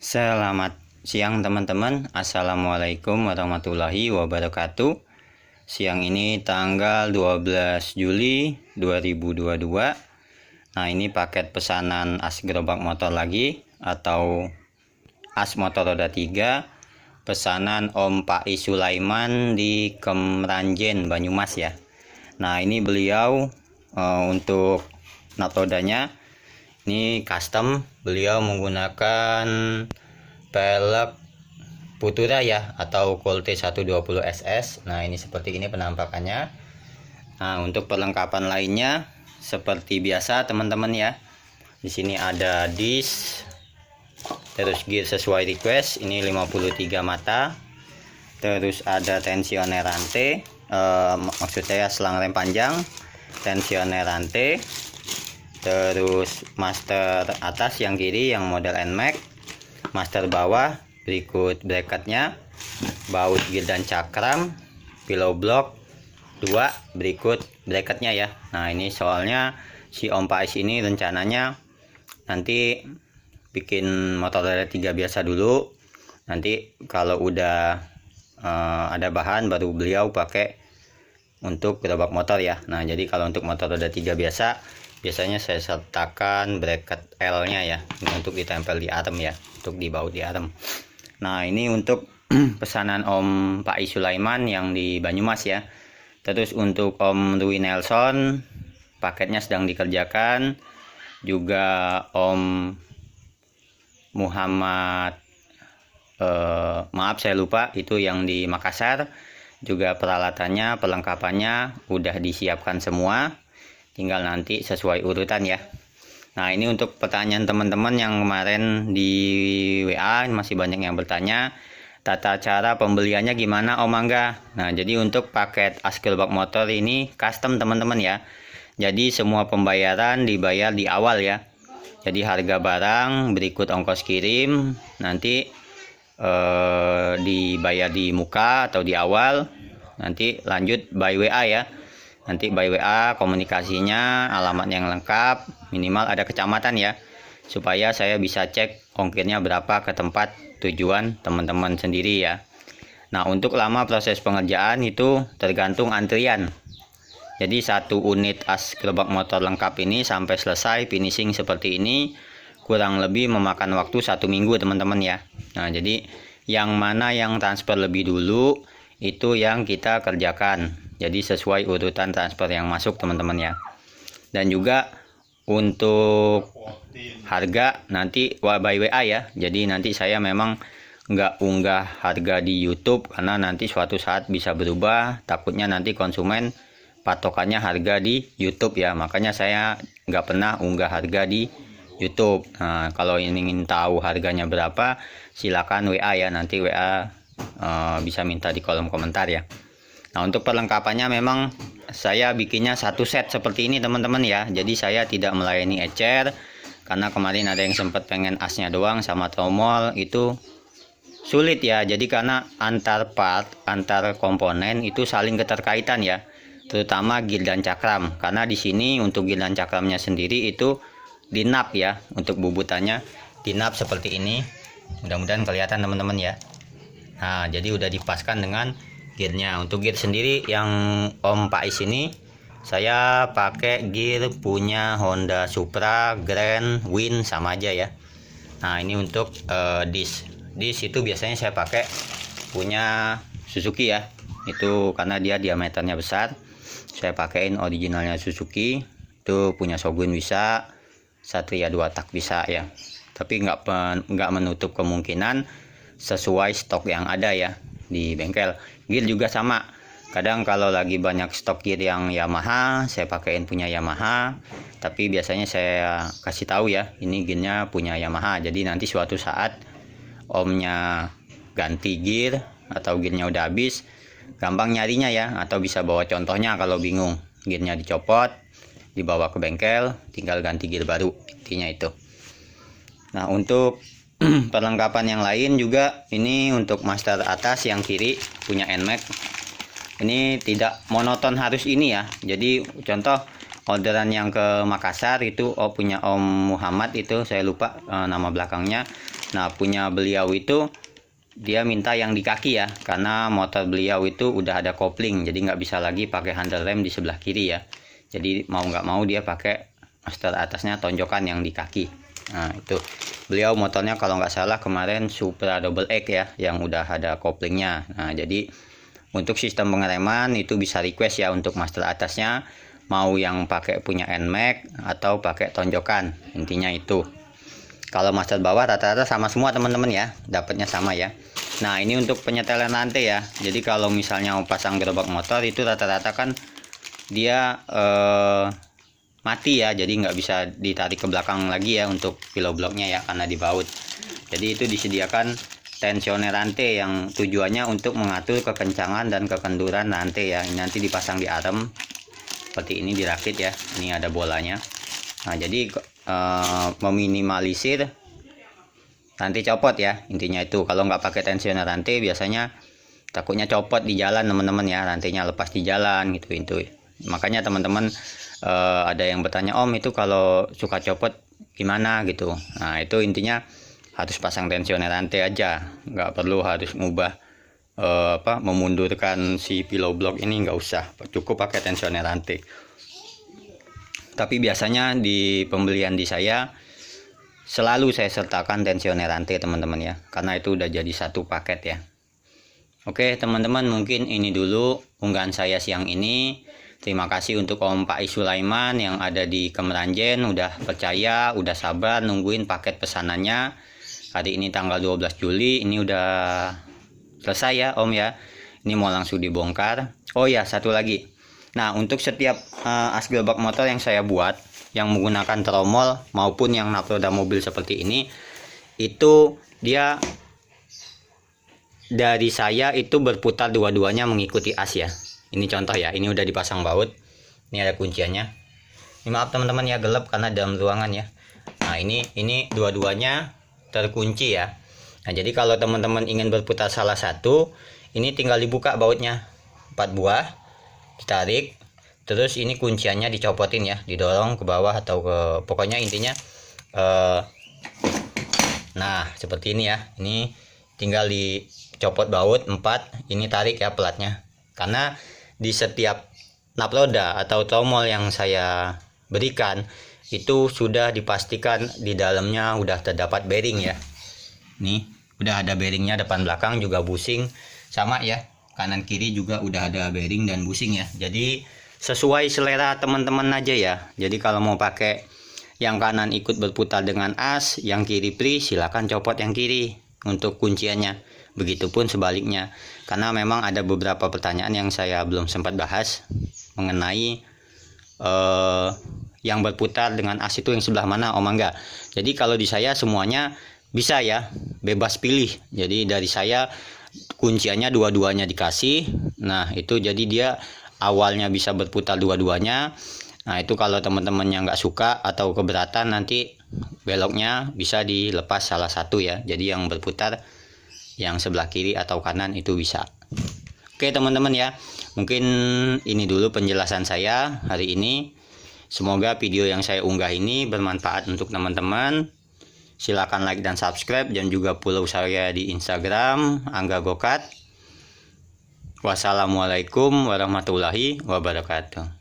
Selamat siang teman-teman. Assalamualaikum warahmatullahi wabarakatuh. Siang ini tanggal 12 Juli 2022. Nah, ini paket pesanan as gerobak motor lagi atau as motor roda 3. Pesanan Om Pai Sulaiman di Kemranjen, Banyumas ya. Nah, ini beliau untuk nakodanya ini custom, beliau menggunakan pelek Putura ya atau Colt 120 SS. Nah, ini seperti ini penampakannya. Nah, untuk perlengkapan lainnya seperti biasa teman-teman ya. Di sini ada disk, terus gear sesuai request, ini 53 mata. Terus ada tensioner rantai, maksud saya selang rem panjang, tensioner rantai. Terus master atas yang kiri yang model NMAX, master bawah berikut bracketnya, baut gear dan cakram, pillow block 2 berikut bracketnya ya. Nah, ini soalnya si Om Pais ini rencananya nanti bikin motor roda 3 biasa dulu, nanti kalau udah ada bahan baru beliau pakai untuk gerobak motor ya. Nah, jadi kalau untuk motor roda 3 biasanya saya sertakan bracket L nya ya, ini untuk ditempel di arm ya, untuk di baut di arm. Nah, ini untuk pesanan Om Pai Sulaiman yang di Banyumas ya. Terus untuk Om Rui Nelson paketnya sedang dikerjakan, juga Om Muhammad maaf saya lupa itu yang di Makassar, juga peralatannya perlengkapannya udah disiapkan semua, tinggal nanti sesuai urutan ya. Nah, ini untuk pertanyaan teman-teman yang kemarin di WA masih banyak yang bertanya tata cara pembeliannya gimana Om Angga. Nah, jadi untuk paket as gerobak motor ini custom teman-teman ya, jadi semua pembayaran dibayar di awal ya. Jadi harga barang berikut ongkos kirim nanti dibayar di muka atau di awal, nanti lanjut by WA ya. Nanti by WA komunikasinya, alamat yang lengkap, minimal ada kecamatan ya, supaya saya bisa cek ongkirnya berapa ke tempat tujuan teman-teman sendiri ya. Nah, untuk lama proses pengerjaan itu tergantung antrian. Jadi satu unit as gerobak motor lengkap ini sampai selesai finishing seperti ini kurang lebih memakan waktu 1 minggu teman-teman ya. Nah, jadi yang mana yang transfer lebih dulu itu yang kita kerjakan. Jadi sesuai urutan transfer yang masuk teman-teman ya. Dan juga untuk harga nanti by WA ya. Jadi nanti saya memang nggak unggah harga di YouTube karena nanti suatu saat bisa berubah. Takutnya nanti konsumen patokannya harga di YouTube ya. Makanya saya nggak pernah unggah harga di YouTube. Nah, kalau ingin tahu harganya berapa silakan WA ya. Nanti WA bisa minta di kolom komentar ya. Nah, untuk perlengkapannya memang saya bikinnya satu set seperti ini teman-teman ya. Jadi saya tidak melayani ecer karena kemarin ada yang sempat pengen asnya doang sama tromol, itu sulit ya. Jadi karena antar part, antar komponen itu saling keterkaitan ya, terutama gear dan cakram. Karena di sini untuk gear dan cakramnya sendiri itu dinap ya, untuk bubutannya dinap seperti ini. Mudah-mudahan kelihatan teman-teman ya. Nah, jadi udah dipaskan dengan gearnya. Untuk gear sendiri yang Om Pais ini saya pakai gear punya Honda Supra, Grand, Win sama aja ya. Nah, ini untuk disk itu biasanya saya pakai punya Suzuki ya, itu karena dia diameternya besar. Saya pakein originalnya Suzuki, itu punya Shogun bisa, Satria 2 tak bisa ya, tapi nggak menutup kemungkinan sesuai stok yang ada ya di bengkel. Gear juga sama, kadang kalau lagi banyak stok gear yang Yamaha saya pakein punya Yamaha, tapi biasanya saya kasih tahu ya ini gearnya punya Yamaha, jadi nanti suatu saat omnya ganti gear atau gearnya udah habis gampang nyarinya ya, atau bisa bawa contohnya kalau bingung gearnya dicopot dibawa ke bengkel tinggal ganti gear baru, intinya itu. Nah, untuk perlengkapan yang lain juga ini untuk master atas yang kiri punya NMAX, ini tidak monoton harus ini ya. Jadi contoh orderan yang ke Makassar itu punya Om Muhammad, itu saya lupa nama belakangnya, Nah, punya beliau itu dia minta yang di kaki ya, karena motor beliau itu udah ada kopling, jadi nggak bisa lagi pakai handle rem di sebelah kiri ya. Jadi mau nggak mau dia pakai master atasnya tonjokan yang di kaki. Nah, itu beliau motornya kalau nggak salah kemarin Supra Double X ya, yang udah ada koplingnya. Nah, jadi untuk sistem pengereman itu bisa request ya untuk master atasnya, mau yang pakai punya NMAX atau pakai tonjokan, intinya itu. Kalau master bawah rata-rata sama semua teman-teman ya, dapatnya sama ya. Nah, ini untuk penyetelan rantai ya. Jadi kalau misalnya mau pasang gerobak motor itu rata-rata kan dia mati ya, jadi nggak bisa ditarik ke belakang lagi ya untuk pillow blocknya ya, karena dibaut. Jadi itu disediakan tensioner rantai yang tujuannya untuk mengatur kekencangan dan kekenduran rantai ya. Ini nanti dipasang di arm seperti ini, dirakit ya. Ini ada bolanya. Nah, jadi meminimalisir rantai copot ya, intinya itu. Kalau nggak pakai tensioner rantai biasanya takutnya copot di jalan teman-teman ya, rantainya lepas di jalan gitu itu. Makanya teman-teman ada yang bertanya, Om itu kalau suka copot gimana gitu. Nah, itu intinya harus pasang tensioner rantai aja, nggak perlu harus ngubah memundurkan si pillow block ini, nggak usah, cukup pakai tensioner rantai. Tapi biasanya di pembelian di saya selalu saya sertakan tensioner rantai teman-teman ya, karena itu udah jadi satu paket ya. Oke teman-teman, mungkin ini dulu unggahan saya siang ini. Terima kasih untuk Om Pak Sulaiman yang ada di Kemeranjen, udah percaya, udah sabar nungguin paket pesanannya. Hari ini tanggal 12 Juli, ini udah selesai ya Om ya. Ini mau langsung dibongkar. Oh ya, satu lagi. Nah, untuk setiap as gerobak motor yang saya buat yang menggunakan tromol maupun yang naproda mobil seperti ini, itu dia dari saya itu berputar dua-duanya mengikuti as ya. Ini contoh ya, ini udah dipasang baut. Ini ada kunciannya. Ini maaf teman-teman ya, gelap karena dalam ruangan ya. Nah, ini dua-duanya terkunci ya. Nah, jadi kalau teman-teman ingin berputar salah satu, ini tinggal dibuka bautnya 4 buah, ditarik, terus ini kunciannya dicopotin ya, didorong ke bawah atau ke, pokoknya intinya nah seperti ini ya. Ini tinggal dicopot baut 4, ini tarik ya platnya. Karena di setiap naproda atau tromol yang saya berikan itu sudah dipastikan di dalamnya udah terdapat bearing ya. Nih udah ada bearingnya, depan belakang juga busing sama ya, kanan kiri juga udah ada bearing dan busing ya. Jadi sesuai selera teman-teman aja ya. Jadi kalau mau pakai yang kanan ikut berputar dengan as, yang kiri free, silakan copot yang kiri untuk kunciannya. Begitupun sebaliknya, karena memang ada beberapa pertanyaan yang saya belum sempat bahas mengenai yang berputar dengan as itu yang sebelah mana, Om Angga. Jadi kalau di saya semuanya bisa ya, bebas pilih. Jadi dari saya kunciannya dua-duanya dikasih. Nah itu jadi dia awalnya bisa berputar dua-duanya. Nah itu kalau teman-teman yang nggak suka atau keberatan, nanti beloknya bisa dilepas salah satu ya. Jadi yang berputar yang sebelah kiri atau kanan itu bisa. Oke teman-teman ya, mungkin ini dulu penjelasan saya hari ini. Semoga video yang saya unggah ini bermanfaat untuk teman-teman. Silakan like dan subscribe, dan juga follow saya di Instagram Angga Gokat. Wassalamualaikum warahmatullahi wabarakatuh.